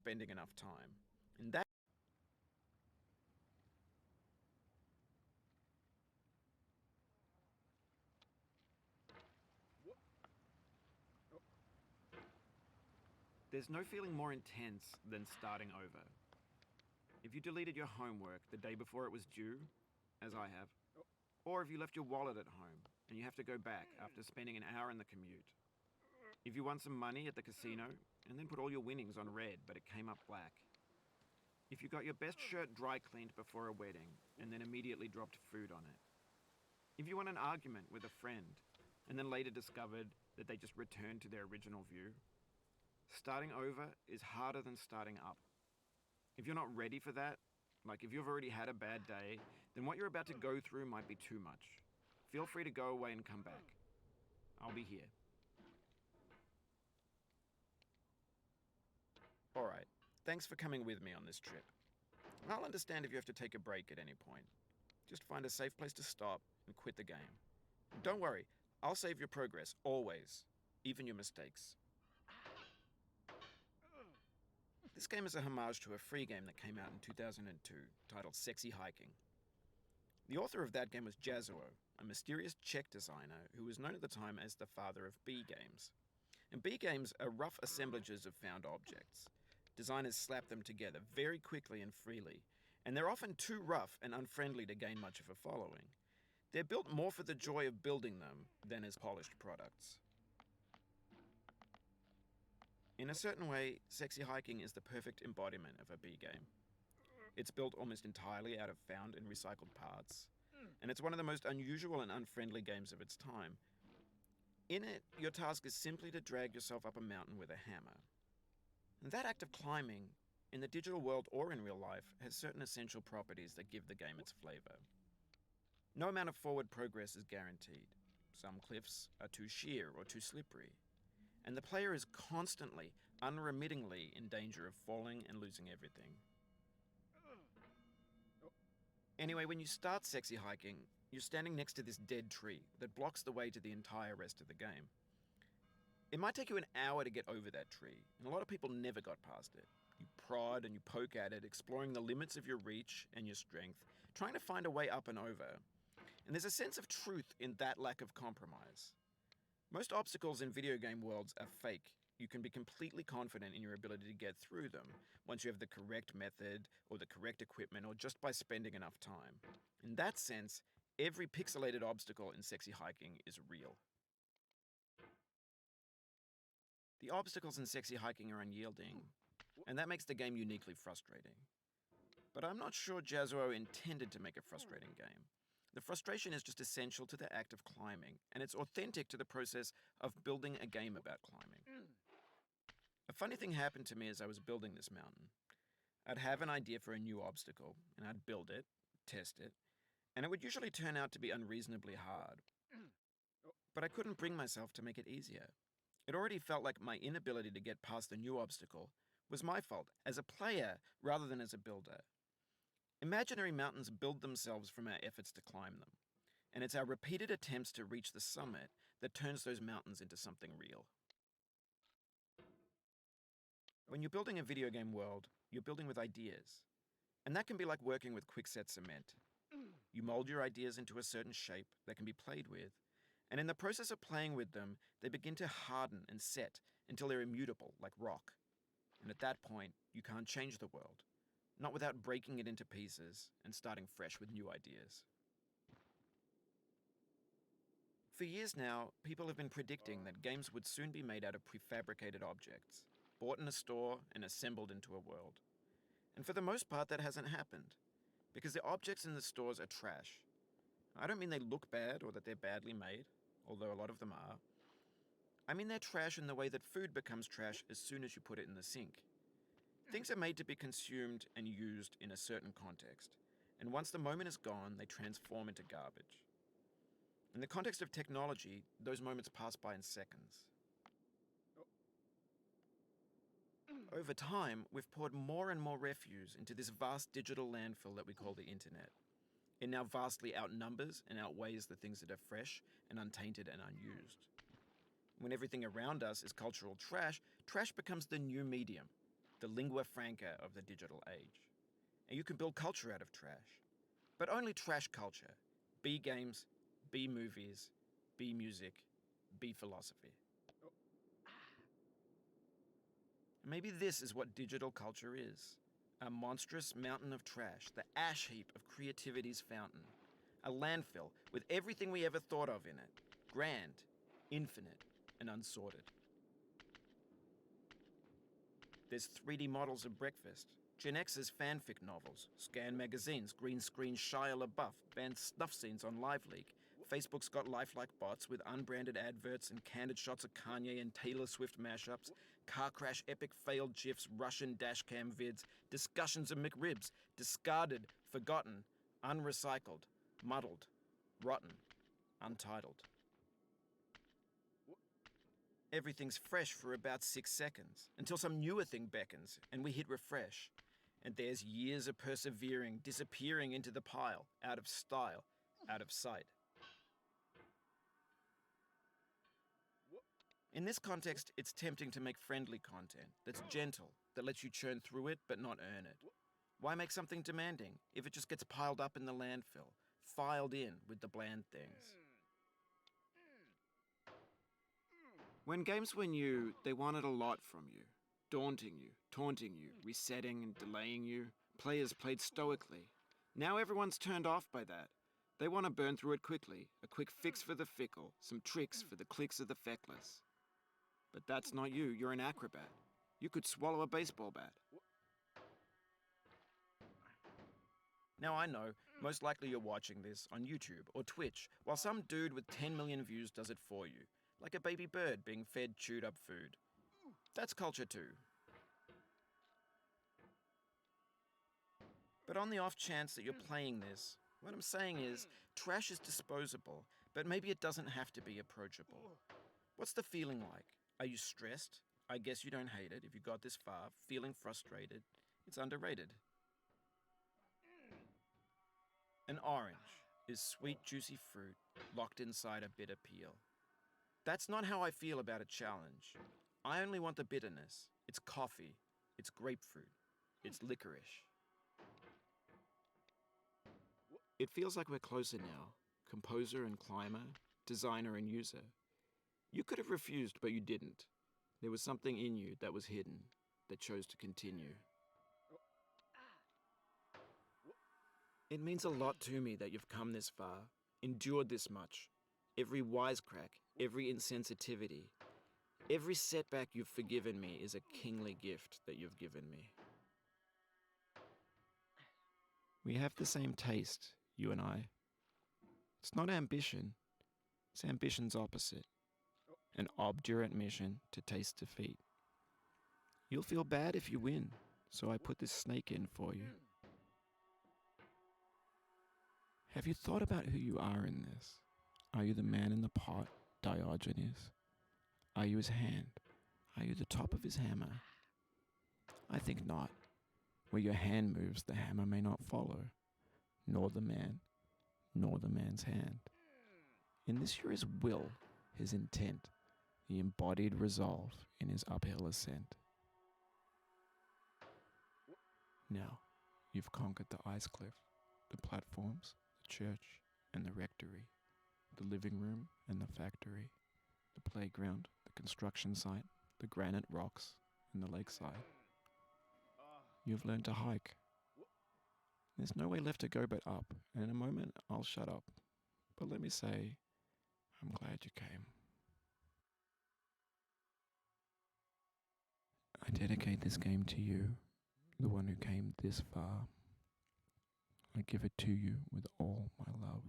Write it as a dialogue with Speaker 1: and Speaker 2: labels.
Speaker 1: spending enough time. And that there's no feeling more intense than starting over. If you deleted your homework the day before it was due, as I have, or if you left your wallet at home and you have to go back after spending an hour in the commute. If you won some money at the casino and then put all your winnings on red but it came up black. If you got your best shirt dry cleaned before a wedding and then immediately dropped food on it. If you won an argument with a friend and then later discovered that they just returned to their original view. Starting over is harder than starting up. If you're not ready for that, like if you've already had a bad day, then what you're about to go through might be too much. Feel free to go away and come back. I'll be here. Alright, thanks for coming with me on this trip. I'll understand if you have to take a break at any point. Just find a safe place to stop and quit the game. Don't worry, I'll save your progress, always. Even your mistakes. This game is a homage to a free game that came out in 2002, titled Sexy Hiking. The author of that game was Jazuo, a mysterious Czech designer who was known at the time as the father of B games. And B games are rough assemblages of found objects. Designers slap them together very quickly and freely, and they're often too rough and unfriendly to gain much of a following. They're built more for the joy of building them than as polished products. In a certain way, Sexy Hiking is the perfect embodiment of a B game. It's built almost entirely out of found and recycled parts, and it's one of the most unusual and unfriendly games of its time. In it, your task is simply to drag yourself up a mountain with a hammer. And that act of climbing, in the digital world or in real life, has certain essential properties that give the game its flavor. No amount of forward progress is guaranteed. Some cliffs are too sheer or too slippery. And the player is constantly, unremittingly in danger of falling and losing everything. Anyway, when you start Sexy Hiking, you're standing next to this dead tree that blocks the way to the entire rest of the game. It might take you an hour to get over that tree, and a lot of people never got past it. You prod and you poke at it, exploring the limits of your reach and your strength, trying to find a way up and over. And there's a sense of truth in that lack of compromise. Most obstacles in video game worlds are fake. You can be completely confident in your ability to get through them once you have the correct method or the correct equipment or just by spending enough time. In that sense, every pixelated obstacle in Sexy Hiking is real. The obstacles in Sexy Hiking are unyielding, and that makes the game uniquely frustrating. But I'm not sure Jazuo intended to make a frustrating game. The frustration is just essential to the act of climbing, and it's authentic to the process of building a game about climbing. A funny thing happened to me as I was building this mountain. I'd have an idea for a new obstacle, and I'd build it, test it, and it would usually turn out to be unreasonably hard. But I couldn't bring myself to make it easier. It already felt like my inability to get past the new obstacle was my fault as a player rather than as a builder. Imaginary mountains build themselves from our efforts to climb them, and it's our repeated attempts to reach the summit that turns those mountains into something real. When you're building a video game world, you're building with ideas, and that can be like working with quickset cement. You mold your ideas into a certain shape that can be played with, and in the process of playing with them, they begin to harden and set until they're immutable, like rock. And at that point, you can't change the world. Not without breaking it into pieces and starting fresh with new ideas. For years now, people have been predicting that games would soon be made out of prefabricated objects, bought in a store and assembled into a world. And for the most part, that hasn't happened, because the objects in the stores are trash. I don't mean they look bad or that they're badly made, although a lot of them are. I mean they're trash in the way that food becomes trash as soon as you put it in the sink. Things are made to be consumed and used in a certain context, and once the moment is gone, they transform into garbage. In the context of technology, those moments pass by in seconds. Over time, we've poured more and more refuse into this vast digital landfill that we call the internet. It now vastly outnumbers and outweighs the things that are fresh and untainted and unused. When everything around us is cultural trash, trash becomes the new medium. the lingua franca of the digital age. And you can build culture out of trash. But only trash culture. B games, B movies, B music, B philosophy. Maybe this is what digital culture is. A monstrous mountain of trash, the ash heap of creativity's fountain. A landfill with everything we ever thought of in it. Grand, infinite, and unsorted. There's 3D models of breakfast, Gen X's fanfic novels, Scan magazines, green screen Shia LaBeouf, banned snuff scenes on LiveLeak. Facebook's got lifelike bots with unbranded adverts and candid shots of Kanye and Taylor Swift mashups, car crash epic failed GIFs, Russian dashcam vids, discussions of McRibs, discarded, forgotten, unrecycled, muddled, rotten, untitled. Everything's fresh for about 6 seconds, until some newer thing beckons, and we hit refresh. And there's years of persevering, disappearing into the pile, out of style, out of sight. In this context, it's tempting to make friendly content that's gentle, that lets you churn through it but not earn it. Why make something demanding if it just gets piled up in the landfill, filed in with the bland things? When games were new, they wanted a lot from you. Daunting you, taunting you, resetting and delaying you. Players played stoically. Now everyone's turned off by that. They want to burn through it quickly, a quick fix for the fickle, some tricks for the clicks of the feckless. But that's not you, you're an acrobat. You could swallow a baseball bat. Now I know, most likely you're watching this on YouTube or Twitch, while some dude with 10 million views does it for you, like a baby bird being fed chewed up food. That's culture too. But on the off chance that you're playing this, what I'm saying is, trash is disposable, but maybe it doesn't have to be approachable. What's the feeling like? Are you stressed? I guess you don't hate it if you got this far. Feeling frustrated? It's underrated. An orange is sweet, juicy fruit locked inside a bitter peel. That's not how I feel about a challenge. I only want the bitterness. It's coffee. It's grapefruit. It's licorice. It feels like we're closer now. Composer and climber, designer and user. You could have refused, but you didn't. There was something in you that was hidden, that chose to continue. It means a lot to me that you've come this far, endured this much. Every wisecrack, every insensitivity, every setback you've forgiven me is a kingly gift that you've given me. We have the same taste, you and I. It's not ambition. It's ambition's opposite. An obdurate mission to taste defeat. You'll feel bad if you win, so I put this snake in for you. Have you thought about who you are in this? Are you the man in the pot, Diogenes? Are you his hand? Are you the top of his hammer? I think not. Where your hand moves, the hammer may not follow, nor the man, nor the man's hand. In this you're his will, his intent, the embodied resolve in his uphill ascent. Now, you've conquered the ice cliff, the platforms, the church, and the rectory, the living room and the factory, the playground, the construction site, the granite rocks, and the lakeside. You've learned to hike. There's no way left to go but up, and in a moment I'll shut up. But let me say, I'm glad you came. I dedicate this game to you, the one who came this far. I give it to you with all my love.